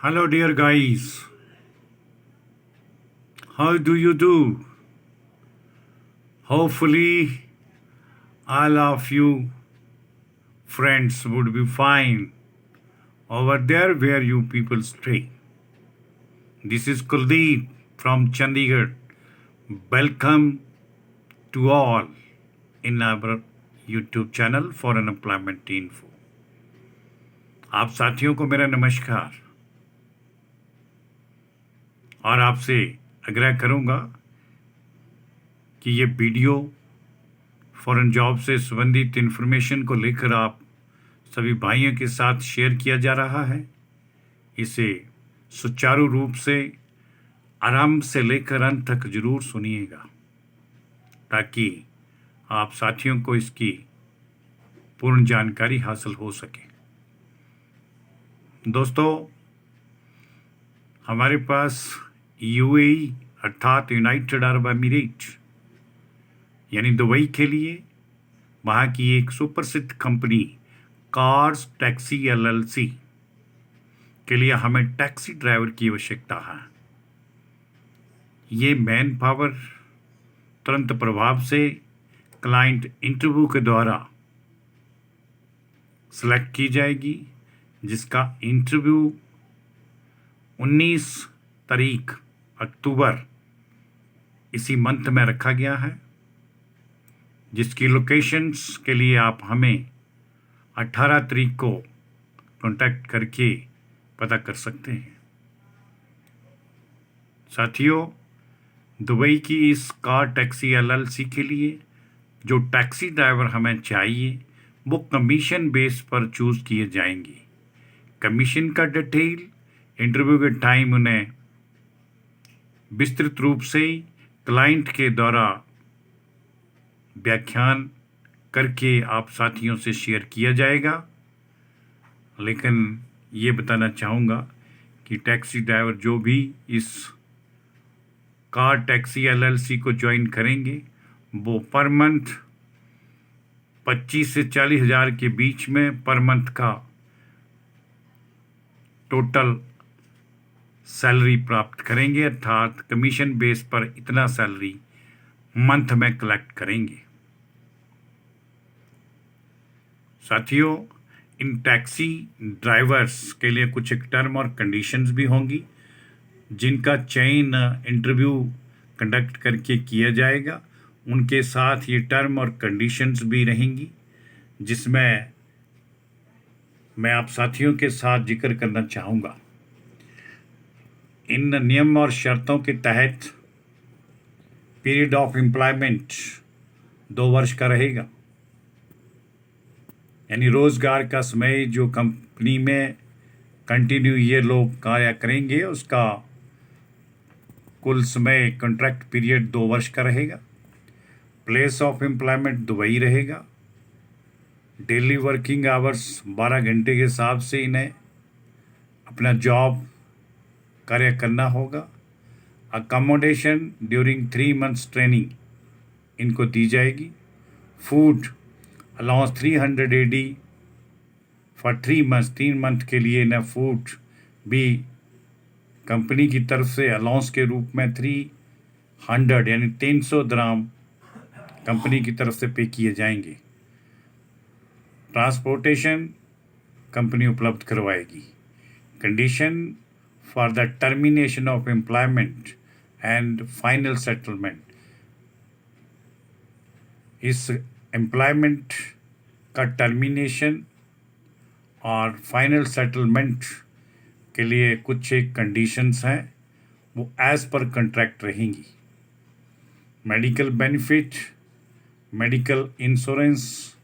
Hello, dear guys. How do you do? Hopefully, all of you friends would be fine over there where you people stay. This is Kuldeep from Chandigarh. Welcome to all in our YouTube channel for Unemployment Info. आप साथियों को मेरा नमस्कार और आपसे आग्रह करूंगा कि ये वीडियो फॉरेन जॉब से संबंधित इन्फॉर्मेशन को लेकर आप सभी भाइयों के साथ शेयर किया जा रहा है। इसे सुचारू रूप से आरंभ से लेकर अंत तक जरूर सुनिएगा ताकि आप साथियों को इसकी पूर्ण जानकारी हासिल हो सके। दोस्तों, हमारे पास यूएई अर्थात यूनाइटेड अरब एमिरेट यानी दुबई के लिए वहाँ की एक सुप्रसिद्ध कंपनी कार्स टैक्सी एलएलसी के लिए हमें टैक्सी ड्राइवर की आवश्यकता है। ये मैन पावर तुरंत प्रभाव से क्लाइंट इंटरव्यू के द्वारा सिलेक्ट की जाएगी, जिसका इंटरव्यू 19 तारीख अक्टूबर इसी मंथ में रखा गया है, जिसकी लोकेशंस के लिए आप हमें 18 तारीख को कांटेक्ट करके पता कर सकते हैं। साथियों, दुबई की इस कार टैक्सी एलएलसी के लिए जो टैक्सी ड्राइवर हमें चाहिए वो कमीशन बेस पर चूज किए जाएंगे। कमीशन का डिटेल इंटरव्यू के टाइम उन्हें विस्तृत रूप से क्लाइंट के द्वारा व्याख्यान करके आप साथियों से शेयर किया जाएगा। लेकिन ये बताना चाहूँगा कि टैक्सी ड्राइवर जो भी इस कार टैक्सी एलएलसी को ज्वाइन करेंगे वो पर मंथ 25 से 40 हज़ार के बीच में पर मंथ का टोटल सैलरी प्राप्त करेंगे, अर्थात कमीशन बेस पर इतना सैलरी मंथ में कलेक्ट करेंगे। साथियों, इन टैक्सी ड्राइवर्स के लिए कुछ एक टर्म और कंडीशंस भी होंगी जिनका चयन इंटरव्यू कंडक्ट करके किया जाएगा। उनके साथ ये टर्म और कंडीशंस भी रहेंगी, जिसमें मैं आप साथियों के साथ जिक्र करना चाहूँगा। इन नियम और शर्तों के तहत पीरियड ऑफ एम्प्लॉयमेंट 2 वर्ष का रहेगा, यानी रोजगार का समय जो कंपनी में कंटिन्यू ये लोग कार्य करेंगे उसका कुल समय कॉन्ट्रैक्ट पीरियड 2 वर्ष का रहेगा। प्लेस ऑफ एम्प्लॉयमेंट दुबई रहेगा। डेली वर्किंग आवर्स 12 घंटे के हिसाब से इन्हें अपना जॉब कार्य करना होगा। अकोमोडेशन ड्यूरिंग 3 मंथ्स ट्रेनिंग इनको दी जाएगी। Food allowance 300 AD for 3 months, 3 month के लिए इन्हें फूड भी कंपनी की तरफ से अलाउंस के रूप में 300 यानी 300 दिरहम कंपनी की तरफ से पे किए जाएंगे। ट्रांसपोर्टेशन कंपनी उपलब्ध करवाएगी। Condition for the termination of employment and final settlement, इस एम्प्लॉयमेंट का टर्मिनेशन और फाइनल सेटलमेंट के लिए कुछ एक कंडीशंस हैं, वो एज पर कॉन्ट्रैक्ट रहेंगी। मेडिकल बेनिफिट, मेडिकल इंश्योरेंस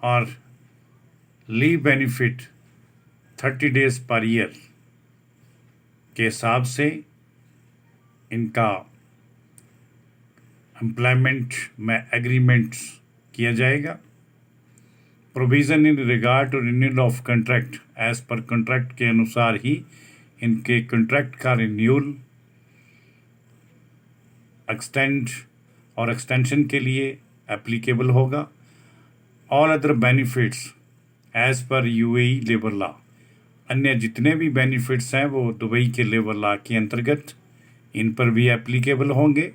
और leave benefit 30 days per year के हिसाब से इनका एम्प्लॉयमेंट में एग्रीमेंट किया जाएगा। Provision in regard to renewal of contract, as per contract के अनुसार ही इनके कॉन्ट्रैक्ट का रिन्यूअल, एक्सटेंड और एक्सटेंशन के लिए एप्लीकेबल होगा। All other benefits as per UAE labour law, अन्य जितने भी बेनिफिट्स हैं वो दुबई के लेबर लॉ के अंतर्गत इन पर भी एप्लीकेबल होंगे।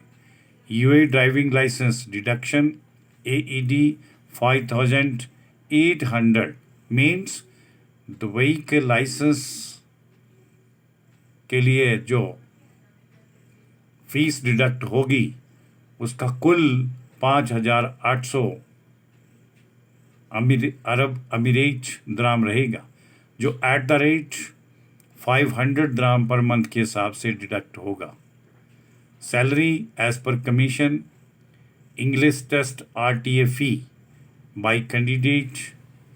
UAE driving licence deduction AED 5800 means Dubai के लाइसेंस के लिए जो फीस डिडक्ट होगी उसका कुल 5800 अरब अमीरेट दराम रहेगा, जो @500 दराम पर मंथ के हिसाब से डिडक्ट होगा। Salary as per commission, English test RTA fee by candidate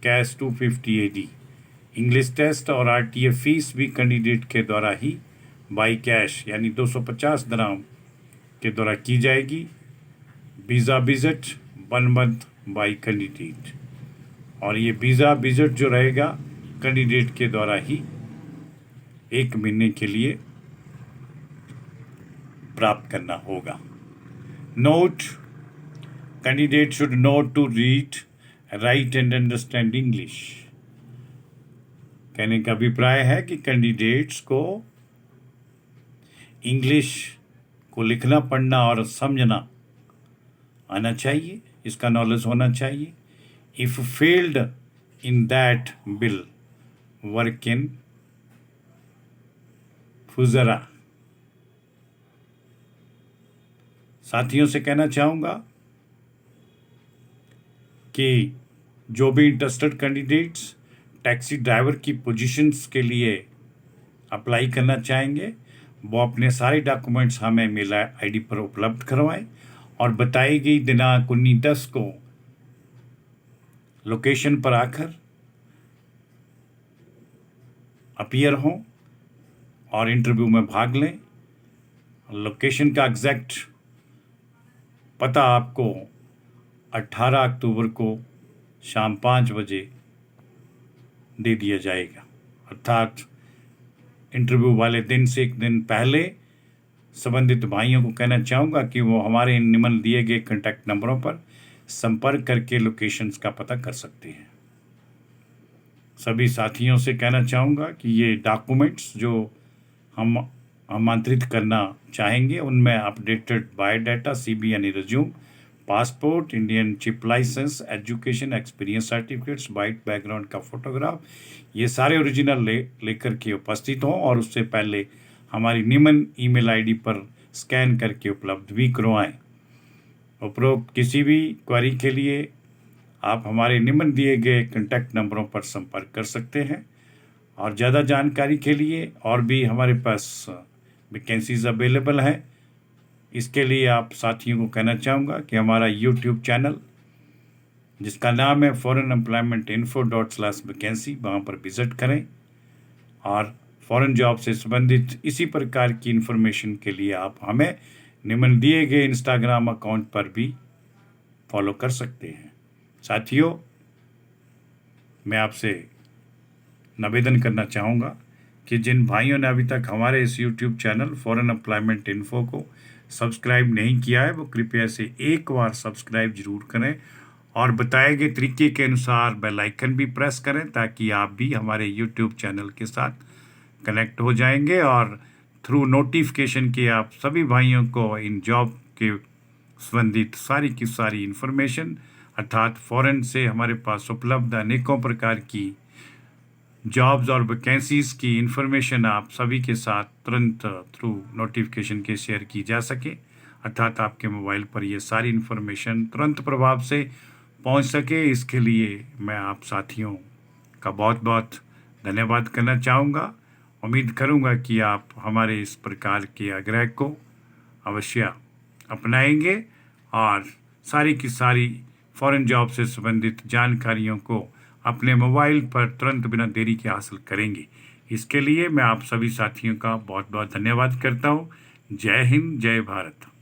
cash 250 AD। English test और RTA फीस भी कैंडिडेट के द्वारा ही बाई कैश यानी 250 दराम के द्वारा की जाएगी। Visa visit 1 month by candidate, और ये वीज़ा विजिट जो रहेगा कैंडिडेट के द्वारा ही 1 महीने के लिए प्राप्त करना होगा। Note, candidate should note to read, write and understand English. कहने का अभिप्राय है कि कैंडिडेट्स को इंग्लिश को लिखना, पढ़ना और समझना आना चाहिए, इसका नॉलेज होना चाहिए। If failed in that bill work in फुजरा। साथियों से कहना चाहूँगा कि जो भी इंटरेस्टेड कैंडिडेट्स टैक्सी ड्राइवर की पोजीशंस के लिए अप्लाई करना चाहेंगे वो अपने सारे डॉक्यूमेंट्स हमें मेल ID पर उपलब्ध करवाएं और बताई गई दिनांक 19/10 को लोकेशन पर आकर अपीयर हों और इंटरव्यू में भाग लें। लोकेशन का एग्जैक्ट पता आपको 18 अक्टूबर को शाम 5 बजे दे दिया जाएगा, अर्थात इंटरव्यू वाले दिन से 1 दिन पहले संबंधित भाइयों को कहना चाहूँगा कि वो हमारे निम्न दिए गए कॉन्टैक्ट नंबरों पर संपर्क करके लोकेशंस का पता कर सकते हैं। सभी साथियों से कहना चाहूँगा कि ये डॉक्यूमेंट्स जो हम आमंत्रित करना चाहेंगे उनमें अपडेटेड बायोडाटा, CB यानी resume, passport, Indian chip licence, education, experience certificates, white background का फोटोग्राफ, ये सारे ओरिजिनल लेकर के उपस्थित हों और उससे पहले हमारी निम्न ईमेल ID पर स्कैन करके उपलब्ध भी करवाएं। उपरोक्त किसी भी क्वेरी के लिए आप हमारे निम्न दिए गए कॉन्टैक्ट नंबरों पर संपर्क कर सकते हैं। और ज़्यादा जानकारी के लिए और भी हमारे पास वैकेंसीज अवेलेबल हैं, इसके लिए आप साथियों को कहना चाहूँगा कि हमारा YouTube चैनल जिसका नाम है foreignemploymentinfo./vacancy, वहाँ पर विज़िट करें और फॉरेन जॉब से संबंधित इसी प्रकार की इन्फॉर्मेशन के लिए आप हमें निम्न दिए गए इंस्टाग्राम अकाउंट पर भी फॉलो कर सकते हैं। साथियों, मैं आपसे निवेदन करना चाहूँगा कि जिन भाइयों ने अभी तक हमारे इस YouTube channel foreign employment info को सब्सक्राइब नहीं किया है वो कृपया से एक बार सब्सक्राइब जरूर करें और बताए गए तरीके के अनुसार बेल आइकन भी प्रेस करें ताकि आप भी हमारे YouTube चैनल के साथ कनेक्ट हो जाएंगे और थ्रू नोटिफिकेशन के आप सभी भाइयों को इन जॉब के संबंधित सारी की सारी इन्फॉर्मेशन अर्थात फॉरेन से हमारे पास उपलब्ध अनेकों प्रकार की जॉब्स और वैकेंसीज़ की इन्फॉर्मेशन आप सभी के साथ तुरंत थ्रू नोटिफिकेशन के शेयर की जा सके, अर्थात आपके मोबाइल पर ये सारी इन्फॉर्मेशन तुरंत प्रभाव से पहुंच सके। इसके लिए मैं आप साथियों का बहुत बहुत धन्यवाद करना चाहूँगा। उम्मीद करूँगा कि आप हमारे इस प्रकार के आग्रह को अवश्य अपनाएंगे और सारी की सारी फॉरेन जॉब से संबंधित जानकारियों को अपने मोबाइल पर तुरंत बिना देरी के हासिल करेंगे। इसके लिए मैं आप सभी साथियों का बहुत बहुत धन्यवाद करता हूँ। जय हिंद, जय भारत।